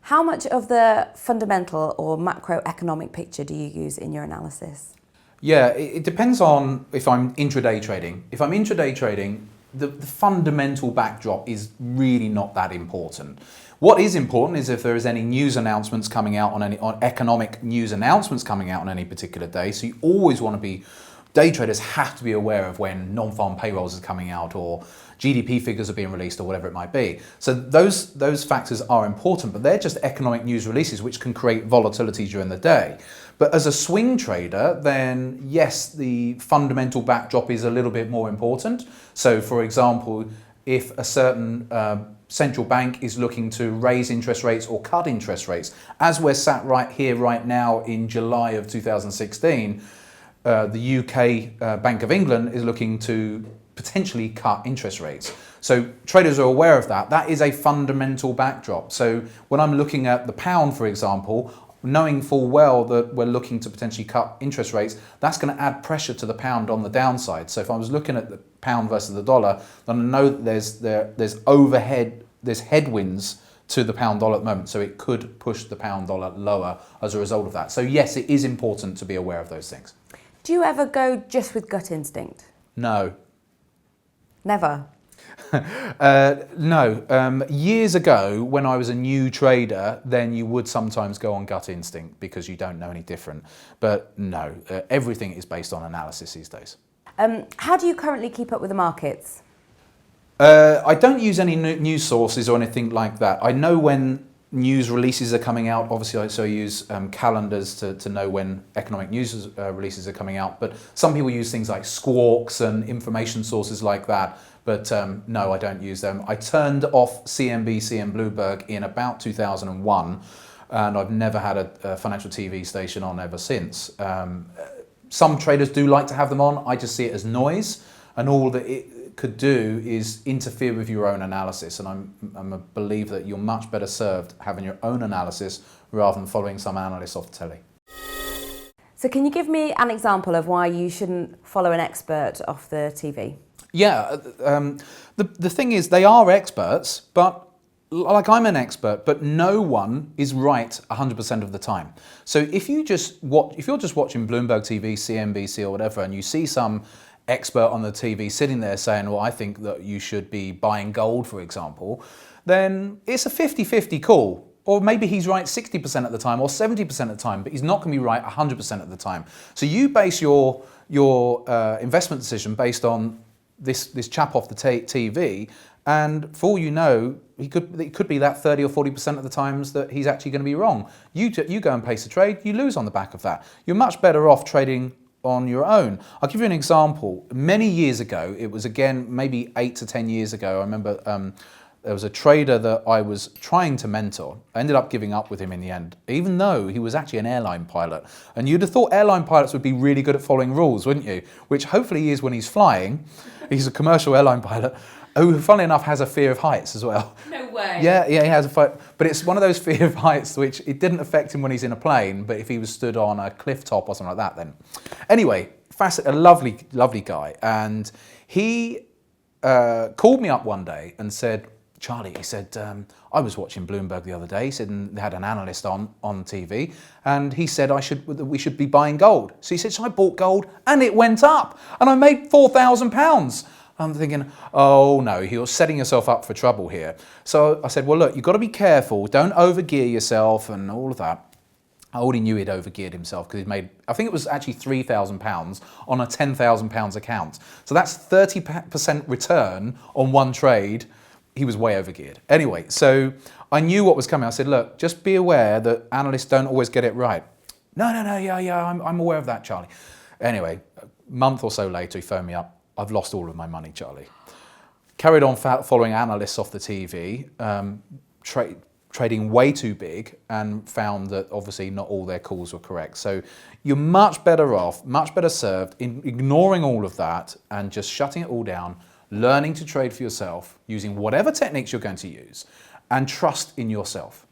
How much of the fundamental or macroeconomic picture do you use in your analysis? Yeah, it depends on if I'm intraday trading. If I'm intraday trading, the fundamental backdrop is really not that important. What is important is if there is any news announcements coming out on economic news announcements coming out on any particular day. So you always want to be, day traders have to be aware of when non-farm payrolls are coming out or GDP figures are being released or whatever it might be. So those factors are important, but they're just economic news releases which can create volatility during the day. But as a swing trader, then yes, the fundamental backdrop is a little bit more important. So for example, if a certain central bank is looking to raise interest rates or cut interest rates, as we're sat right here right now in July of 2016, the UK Bank of England is looking to potentially cut interest rates. So traders are aware of that. That is a fundamental backdrop. So when I'm looking at the pound, for example, knowing full well that we're looking to potentially cut interest rates, that's going to add pressure to the pound on the downside. So if I was looking at the pound versus the dollar, then I know that there's headwinds to the pound dollar at the moment. So it could push the pound dollar lower as a result of that. So yes, it is important to be aware of those things. Do you ever go just with gut instinct? No. Never? No. Years ago, when I was a new trader, then you would sometimes go on gut instinct because you don't know any different. But no, everything is based on analysis these days. How do you currently keep up with the markets? I don't use any news sources or anything like that. I know when news releases are coming out. Obviously, I use calendars to know when economic news releases are coming out. But some people use things like squawks and information sources like that. But no, I don't use them. I turned off CNBC and Bloomberg in about 2001, and I've never had a financial TV station on ever since. Some traders do like to have them on. I just see it as noise, and all that it could do is interfere with your own analysis. And I'm a believer that you're much better served having your own analysis rather than following some analyst off the telly. So can you give me an example of why you shouldn't follow an expert off the TV? Yeah, the thing is they are experts, but like I'm an expert, but no one is right 100% of the time. So if you're just watching Bloomberg TV, CNBC or whatever, and you see some expert on the TV sitting there saying, well, I think that you should be buying gold, for example, then it's a 50-50 call. Or maybe he's right 60% of the time or 70% of the time, but he's not going to be right 100% of the time. So you base your investment decision based on this chap off the TV, and for all you know, it could be that 30 or 40% of the times that he's actually going to be wrong. You go and place a trade, you lose on the back of that. You're much better off trading on your own. I'll give you an example. Many years ago, it was again maybe 8 to 10 years ago, I remember there was a trader that I was trying to mentor. I ended up giving up with him in the end, even though he was actually an airline pilot. And you'd have thought airline pilots would be really good at following rules, wouldn't you? Which hopefully he is when he's flying. He's a commercial airline pilot who, funnily enough, has a fear of heights as well. No way. Yeah, he has a fear. But it's one of those fear of heights which it didn't affect him when he's in a plane, but if he was stood on a cliff top or something like that then. Anyway, a lovely, lovely guy. And he called me up one day and said, Charlie, he said, I was watching Bloomberg the other day. He said, and they had an analyst on TV, and he said we should be buying gold. So he said, so I bought gold, and it went up, and I made £4,000. I'm thinking, oh no, you're setting yourself up for trouble here. So I said, well, look, you've got to be careful. Don't overgear yourself and all of that. I already knew he'd overgeared himself because he'd made, I think it was actually £3,000 on a £10,000 account. So that's 30% return on one trade. He was way overgeared. Anyway, so I knew what was coming. I said, look, just be aware that analysts don't always get it right. No, yeah, I'm aware of that, Charlie. Anyway, a month or so later, he phoned me up. I've lost all of my money, Charlie. Carried on following analysts off the TV, trading way too big, and found that obviously not all their calls were correct. So you're much better off, much better served in ignoring all of that and just shutting it all down, learning to trade for yourself, using whatever techniques you're going to use, and trust in yourself.